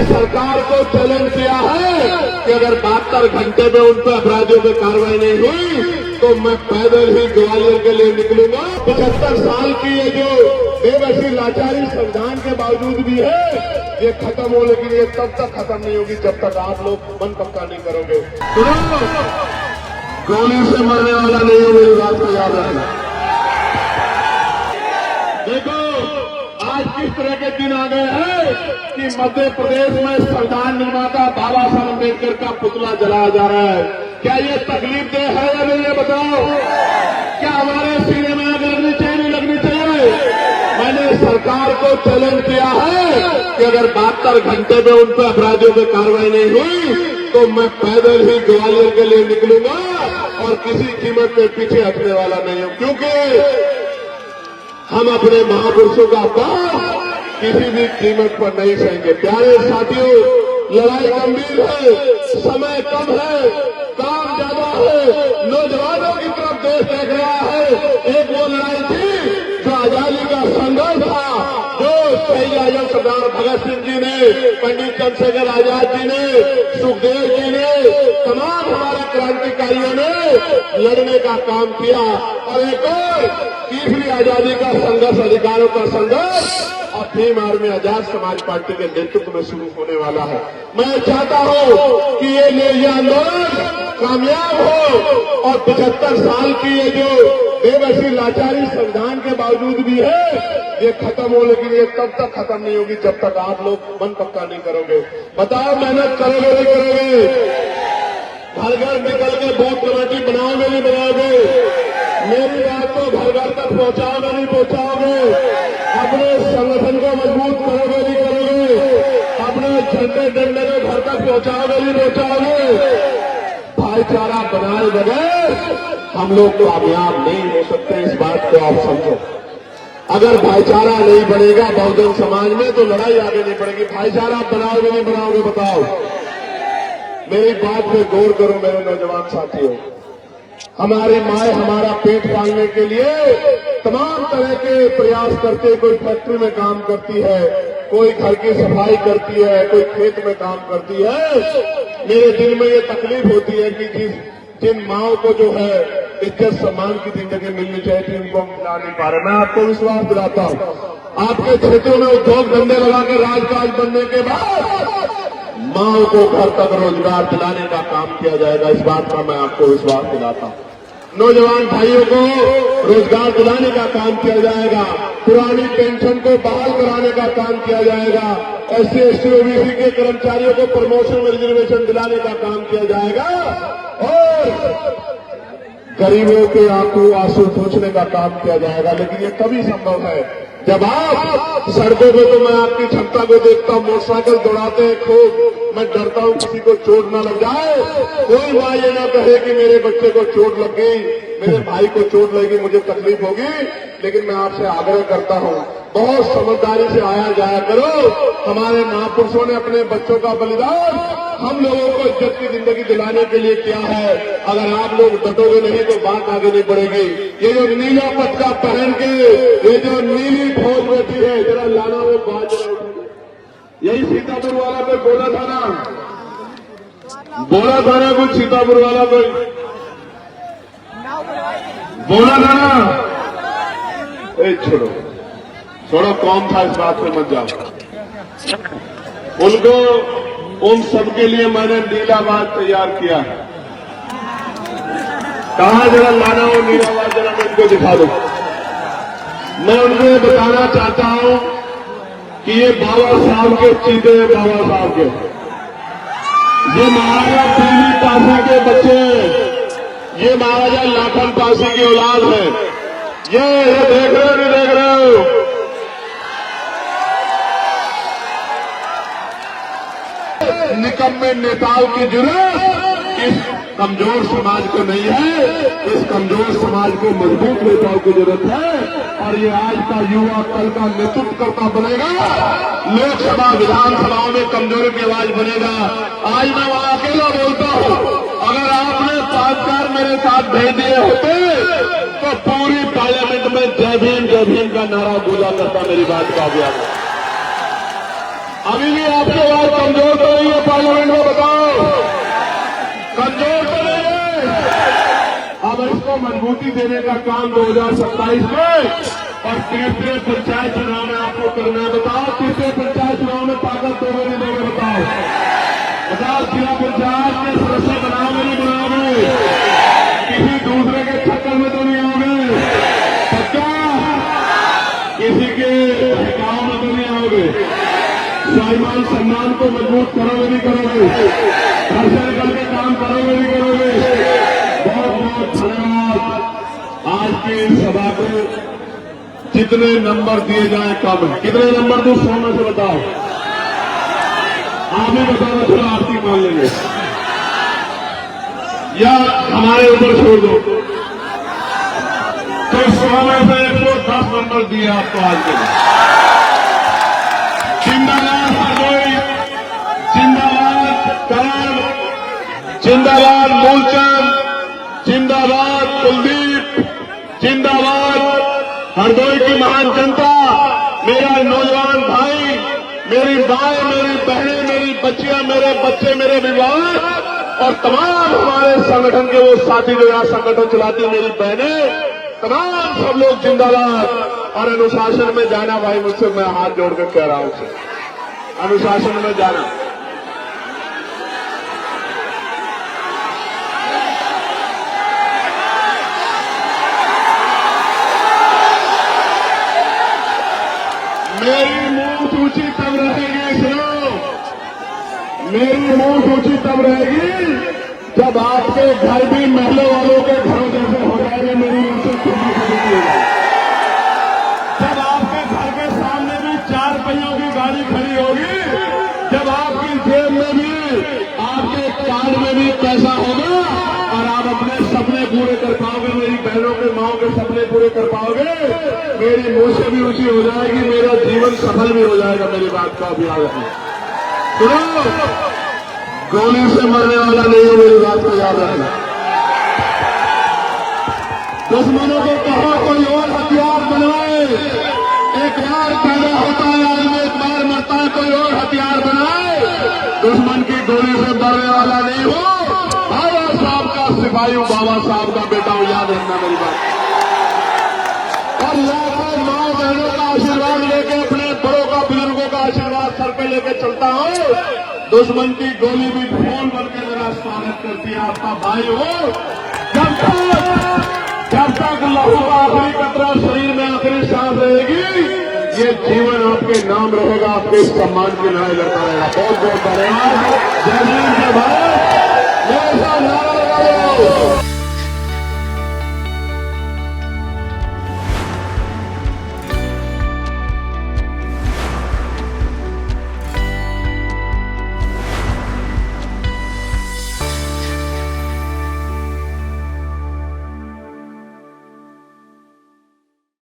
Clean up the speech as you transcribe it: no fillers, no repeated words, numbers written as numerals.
सरकार को चैलेंज किया है कि अगर 72 घंटे में उन पर अपराधियों पर कार्रवाई नहीं हुई तो मैं पैदल ही ग्वालियर के लिए निकलूंगा। 75 साल की ये जो बेबसी लाचारी संविधान के बावजूद भी है, ये खत्म हो, लेकिन ये तब तक खत्म नहीं होगी जब तक आप लोग मन पक्का नहीं करोगे। गोली से मरने वाला नहीं हो, मेरी बात को याद रखना। देखो आज किस तरह के दिन आ गए हैं कि मध्य प्रदेश में संविधान निर्माता बाबा साहब अम्बेडकर का पुतला जलाया जा रहा है। क्या ये तकलीफ दे है या नहीं, ये बताओ। क्या हमारे सीने में आग लगनी चाहिए, नहीं लगनी चाहिए? मैंने सरकार को चैलेंज किया है कि अगर 72 घंटे में उन पर अपराधियों पर कार्रवाई नहीं हुई तो मैं पैदल ही ग्वालियर के लिए निकलूंगा और किसी कीमत पे पीछे हटने वाला नहीं हूं, क्योंकि हम अपने महापुरुषों का अपमान किसी भी कीमत पर नहीं सहेंगे। प्यारे साथियों, लड़ाई गंभीर है, समय कम है, काम ज्यादा है, नौजवानों की तरफ देश देख रहा है। एक वो लड़ाई थी जो आजादी का संघर्ष था, जो शहीद आजम सरदार भगत सिंह जी ने, पंडित चंद्रशेखर आजाद जी ने, सुखदेव जी ने, तमाम हमारे क्रांतिकारियों ने लड़ने का काम किया। और एक और तीसरी आजादी का संघर्ष, अधिकारों का संघर्ष और भीम आर्मी आजाद समाज पार्टी के नेतृत्व में शुरू होने वाला है। मैं चाहता हूं कि ये आंदोलन कामयाब हो और 75 साल की ये जो बेबसी लाचारी संविधान के बावजूद भी है, ये खत्म हो, लेकिन ये तब तक खत्म नहीं होगी जब तक आप लोग मन पक्का नहीं करोगे। बताओ, मेहनत करोगे नहीं करोगे? घर घर निकल के बूथ कमेटी बनाओगे नहीं बनाओगे? मेरी बात को घर घर तक पहुंचाओगे नहीं पहुंचाओगे? अपने संगठन को मजबूत करोगे नहीं करोगे? अपने झंडे डंडे को घर तक पहुंचाओगे नहीं पहुंचाओगे? भाईचारा बनाए बगैर हम लोग कामयाब नहीं हो सकते, इस बात को आप समझो। अगर भाईचारा नहीं बनेगा बहुजन समाज में तो लड़ाई आगे नहीं बढ़ेगी। भाईचारा बनाओगे नहीं बनाओगे, बताओ। मेरी बात पे गौर करो मेरे नौजवान साथियों। हमारी माए हमारा पेट पालने के लिए तमाम तरह के प्रयास करते, कोई फैक्ट्री में काम करती है, कोई घर की सफाई करती है, कोई खेत में काम करती है। मेरे दिल में ये तकलीफ होती है कि जिन माओं को जो है इज्जत सम्मान की जिंदगी मिलनी चाहिए थी, उनको हम मिला नहीं पा रहे। मैं आपको विश्वास दिलाता हूं, आपके क्षेत्रों में उद्योग धंधे लगा के राजकाज बनने के बाद माओं को घर तक रोजगार दिलाने का काम किया जाएगा। इस बात का मैं आपको विश्वास दिलाता हूं। नौजवान भाइयों को रोजगार दिलाने का काम किया जाएगा, पुरानी पेंशन को बहाल कराने का काम किया जाएगा, SC ST OBC के कर्मचारियों को प्रमोशन में रिजर्वेशन दिलाने का काम किया जाएगा और गरीबों के आंसू पोंछने का काम किया जाएगा। लेकिन ये तभी संभव है जब आप सड़कों पे, तो मैं आपकी क्षमता को देखता हूं, मोटरसाइकिल दौड़ाते हैं खूब। मैं डरता हूं किसी को चोट न लग जाए। कोई माँ ये ना कहे कि मेरे बच्चे को चोट लग गई, मेरे भाई को चोट लगी, मुझे तकलीफ होगी। लेकिन मैं आपसे आग्रह करता हूं, बहुत समझदारी से आया जाया करो। हमारे महापुरुषों ने अपने बच्चों का बलिदान हम लोगों को इज्जत की जिंदगी दिलाने के लिए किया है। अगर आप लोग डटोगे नहीं तो बात आगे नहीं बढ़ेगी। ये जो नीला पटका पहन के ये जो नीली फौज बैठी है, जरा लाना वो बात जरा उठेगी। यही सीतापुर वाला कोई बोला था ना, कुछ सीतापुर वाला कोई बोला था ना। छोड़ो कौन था, इस बात पे मत जाओ। उनको उन सबके लिए मैंने नीलावाज तैयार किया है। कहा जरा लाना वो नीलावाज, जरा मैं उनको दिखा दो। मैं उनको बताना चाहता हूं कि ये बाबा साहब के चीते हैं, बाबा साहब के। ये महाराजा दिल्ली पासी के बच्चे हैं, ये महाराजा लाखन पासी की औलाद है। ये देख रहे हो नहीं देख रहे हो? निकम्मे नेताओं की जरूरत इस कमजोर समाज को नहीं है। इस कमजोर समाज को मजबूत नेताओं की जरूरत है। और ये आज का युवा कल का नेतृत्व करता बनेगा। लोकसभा विधानसभाओं में कमजोरी की आवाज बनेगा। आज मैं वहां अकेला बोलता हूं, अगर आपने 5 मेरे साथ भेज दिए होते तो पूरी पार्लियामेंट में जय भीम का नारा गूंजा करता। मेरी बात का अभी भी आपके आवाज मजबूती देने का काम 2027 में और तीसरे पंचायत चुनाव में आपको करना है। बताओ तीसरे पंचायत चुनाव में ताकत दोगे नहीं दोगे? बताओ जिला पंचायत के सदस्य बनाओगे नहीं बनाओगे? किसी दूसरे के चक्कर में तो नहीं आओगे? पक्का? किसी के गांव में तो नहीं आओगे? स्वाभिमान सम्मान को मजबूत करोगे नहीं करोगे? घर से निकल के काम करोगे नहीं करोगे? बहुत बहुत धन्यवाद। आज की इस सभा को कितने नंबर दिए जाए कम है? कितने नंबर दूं 100 में से बताओ? आप ही बताओ, थोड़ा आरती मान लेंगे या हमारे ऊपर छोड़ दो। तो 100 में से 110 नंबर दिए आपको आज के लिए। जिंदाबाद हरदोई, जिंदाबाद करण, जिंदाबाद मूलचंद, जिंदाबाद कुलदीप, जिंदाबाद हरदोई की महान जनता, मेरा नौजवान भाई, मेरी माएं, मेरी बहनें, मेरी बच्चियां, मेरे बच्चे, मेरे विवाह और तमाम हमारे संगठन के वो साथी जो यहाँ संगठन चलाती हैं, मेरी बहनें, तमाम सब लोग जिंदाबाद। और अनुशासन में जाना भाई, मुझसे मैं हाथ जोड़कर कह रहा हूं, अनुशासन में जाना। मेरी मूंछ ऊंची तब रहेगी, सुनो, मेरी मूंछ ऊंची तब रहेगी जब आपके घर भी महलों वालों के घरों जैसे हो जाएंगे। मेरी मूंछ ऊंची हो जाएगी जब आपके घर के सामने भी 4 पहियों की गाड़ी खड़ी होगी, जब आपकी जेब में भी, आपके कार्ड में भी पैसा होगा और आप अपने सपने पूरे कर पाओगे, मेरी बहनों के माओ के सपने पूरे कर पाओगे। मेरी मूंछ भी ऊंची हो जाएगी, मेरा जीवन सफल भी हो जाएगा। मेरी बात का भी याद रखना। सुनो, गोली से मरने वाला नहीं हो, मेरी बात को याद रखना। दुश्मनों को कहो कोई और हथियार बनाए। एक बार पैदा होता है आदमी, एक बार मरता है, कोई और हथियार बनाए। दुश्मन की गोली से मरने वाला नहीं हो। बाबा साहब का सिपाही हूं, बाबा साहब का बेटा हूं, याद रखना मेरी बात। और लाखों माँ बहनों का आशीर्वाद लेके, अपने बड़ों का, बुजुर्गों का आशीर्वाद सर पे लेके चलता हूं। दुश्मन की गोली भी फोन बनकर मेरा स्वागत करती है। आपका भाई हो। जब तक लहू का आखिरी कतरा शरीर में आखिरी सांस रहेगी, ये जीवन आपके नाम रहेगा, आपके सम्मान की लड़ाई लड़ता रहेगा। बहुत बहुत धन्यवाद। जय हिंद, जय भारत। मेरे साथ नारा लगाओ।